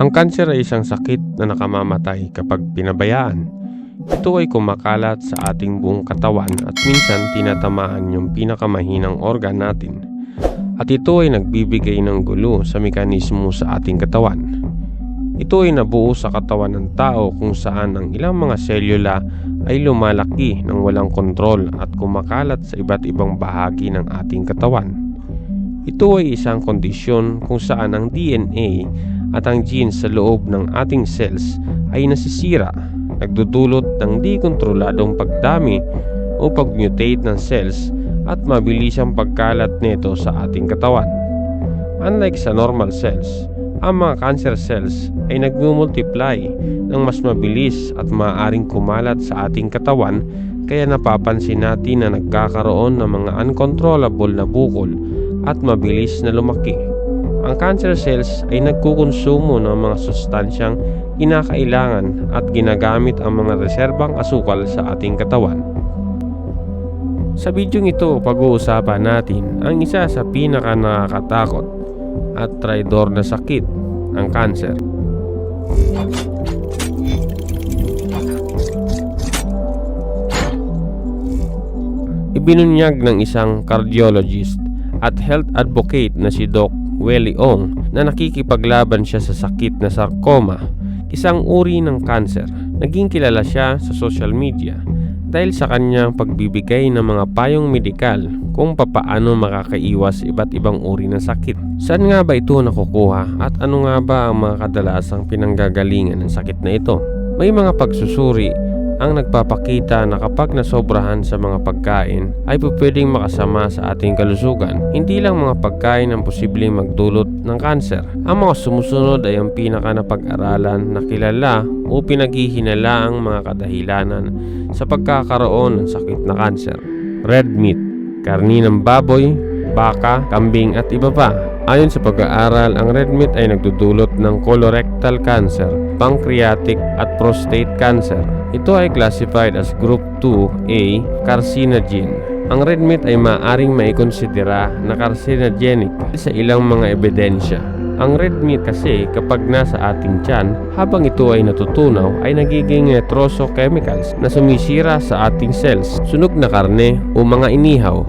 Ang kanser ay isang sakit na nakamamatay kapag pinabayaan. Ito ay kumakalat sa ating buong katawan at minsan tinatamaan yung pinakamahinang organ natin. At ito ay nagbibigay ng gulo sa mekanismo sa ating katawan. Ito ay nabuo sa katawan ng tao kung saan ang ilang mga selula ay lumalaki ng walang kontrol at kumakalat sa iba't ibang bahagi ng ating katawan. Ito ay isang kondisyon kung saan ang DNA at ang genes sa loob ng ating cells ay nasisira, nagdudulot ng di kontroladong pagdami o pag-mutate ng cells at mabilisang pagkalat nito sa ating katawan. Unlike sa normal cells, ang mga cancer cells ay nagmumultiply ng mas mabilis at maaaring kumalat sa ating katawan, kaya napapansin natin na nagkakaroon ng mga uncontrollable na bukol at mabilis na lumaki. Ang cancer cells ay nagkukonsumo ng mga sustansyang kinakailangan at ginagamit ang mga reserbang asukal sa ating katawan. Sa bidyong ito, pag-uusapan natin ang isa sa pinaka nakakatakot at traidor na sakit, ang cancer. Ibinunyag ng isang cardiologist at health advocate na si Doc Willie Ong na nakikipaglaban siya sa sakit na sarcoma, isang uri ng cancer. Naging kilala siya sa social media dahil sa kanyang pagbibigay ng mga payong medikal kung papaano makakaiwas iba't ibang uri ng sakit. Saan nga ba ito nakukuha at ano nga ba ang mga kadalasang pinanggagalingan ng sakit na ito? May mga pagsusuri ang nagpapakita na kapag nasobrahan sa mga pagkain ay pwedeng makasama sa ating kalusugan. Hindi lang mga pagkain ang posibleng magdulot ng kanser. Ang mga sumusunod ay ang pinaka napag-aralan na kilala o pinaghihinala ang mga kadahilanan sa pagkakaroon ng sakit na kanser. Red meat, karni ng baboy, baka, kambing at iba pa. Ayon sa pag-aaral, ang red meat ay nagdudulot ng colorectal cancer, pancreatic at prostate cancer. Ito ay classified as Group 2A carcinogen. Ang red meat ay maaaring maikonsidera na carcinogenic sa ilang mga ebidensya. Ang red meat kasi kapag nasa ating tiyan, habang ito ay natutunaw ay nagiging nitroso chemicals na sumisira sa ating cells, sunog na karne o mga inihaw.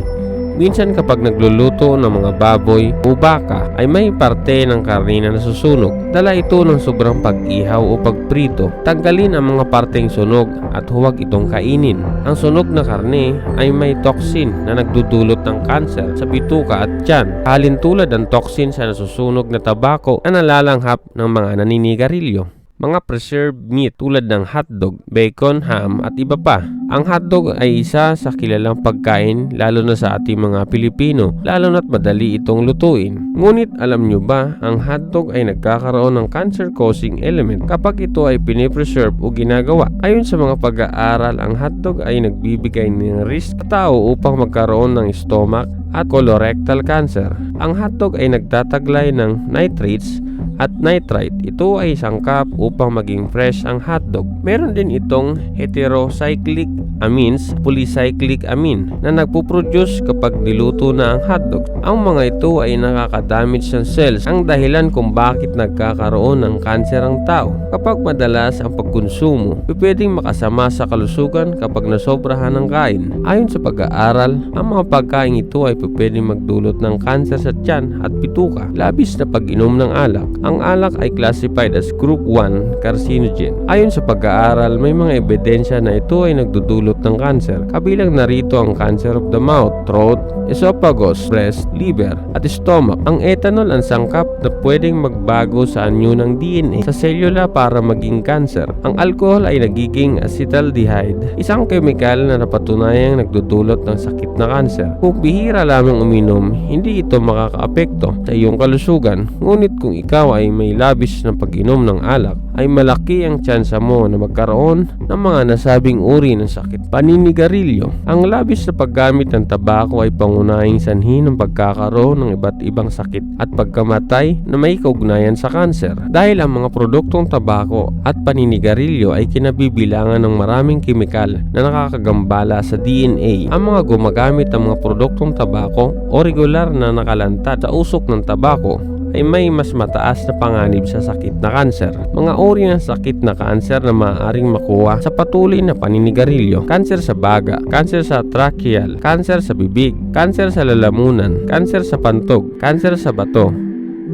Minsan kapag nagluluto ng mga baboy o baka ay may parte ng karne na nasusunog. Dala ito ng sobrang pag-ihaw o pagprito. Tanggalin ang mga parteng sunog at huwag itong kainin. Ang sunog na karne ay may toxin na nagdudulot ng kanser sa bituka at tiyan. Halin tulad ng toxin sa nasusunog na tabako na nalalanghap ng mga naninigarilyo. Mga preserved meat tulad ng hotdog, bacon, ham at iba pa. Ang hotdog ay isa sa kilalang pagkain lalo na sa ating mga Pilipino, lalo na't madali itong lutuin. Ngunit alam nyo ba, ang hotdog ay nagkakaroon ng cancer-causing element kapag ito ay pinipreserve o ginagawa. Ayon sa mga pag-aaral, ang hotdog ay nagbibigay ng risk sa tao upang magkaroon ng stomach at colorectal cancer. Ang hotdog ay nagtataglay ng nitrates at nitrite. Ito ay sangkap upang maging fresh ang hotdog. Meron din itong heterocyclic amines, polycyclic amine na nagpuproduce kapag niluto na ang hotdog. Ang mga ito ay nakakadamage ng cells, ang dahilan kung bakit nagkakaroon ng kanser ang tao. Kapag madalas ang pagkonsumo, pwedeng makasama sa kalusugan kapag nasobrahan ng kain. Ayon sa pag-aaral, ang mga pagkain ito ay pwedeng magdulot ng kanser sa tiyan at bituka, labis na pag-inom ng alak. Ang alak ay classified as Group 1 carcinogen. Ayon sa pag-aaral, may mga ebidensya na ito ay nagdudulot ng kanser. Kabilang narito ang cancer of the mouth, throat, esophagus, breast, liver, at stomach. Ang ethanol ang sangkap na pwedeng magbago sa anyo ng DNA sa selula para maging cancer. Ang alcohol ay nagiging acetaldehyde, isang chemical na napatunayang nagdudulot ng sakit na kanser. Kung bihira lamang uminom, hindi ito makakaapekto sa iyong kalusugan. Ngunit kung ikaw ay may labis na pag-inom ng alak, ay malaki ang tsansa mo na magkaroon ng mga nasabing uri ng sakit. Paninigarilyo. Ang labis na paggamit ng tabako ay pangunahing sanhi ng pagkakaroon ng iba't ibang sakit at pagkamatay na may kaugnayan sa kanser. Dahil ang mga produktong tabako at paninigarilyo ay kinabibilangan ng maraming kemikal na nakakagambala sa DNA. Ang mga gumagamit ng mga produktong tabako o regular na nakalantad sa usok ng tabako ay may mas mataas na panganib sa sakit na kanser. Mga uri ng sakit na kanser na maaaring makuha sa patuloy na paninigarilyo: kanser sa baga, kanser sa tracheal, kanser sa bibig, kanser sa lalamunan, kanser sa pantog, kanser sa bato,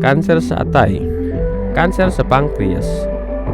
kanser sa atay, kanser sa pancreas,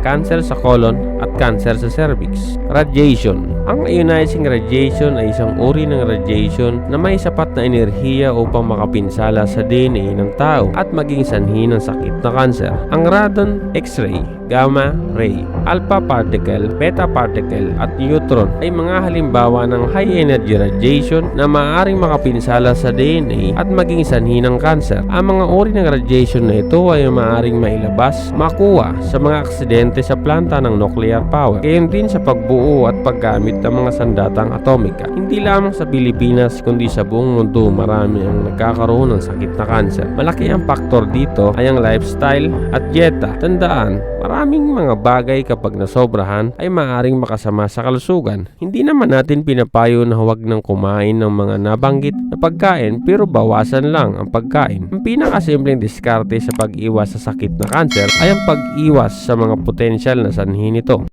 kanser sa colon at kanser sa cervix. Radiation. Ang ionizing radiation ay isang uri ng radiation na may sapat na enerhiya upang makapinsala sa DNA ng tao at maging sanhi ng sakit na kanser. Ang radon, X-ray, gamma ray, alpha particle, beta particle at neutron ay mga halimbawa ng high energy radiation na maaaring makapinsala sa DNA at maging sanhi ng kanser. Ang mga uri ng radiation na ito ay maaaring mailabas, makuha sa mga aksidente sa planta ng nuclear power, gayon din sa pagbuo at paggamit ng mga sandatang atomika. Hindi lamang sa Pilipinas kundi sa buong mundo marami ang nagkakaroon ng sakit na kanser. Malaki ang faktor dito ay ang lifestyle at dieta. Tandaan, maraming mga bagay kapag nasobrahan ay maaaring makasama sa kalusugan. Hindi naman natin pinapayo na huwag nang kumain ng mga nabanggit na pagkain, pero bawasan lang ang pagkain. Ang pinakasimpleng diskarte sa pag-iwas sa sakit na kanser ay ang pag-iwas sa mga potensyal na sanhi nito.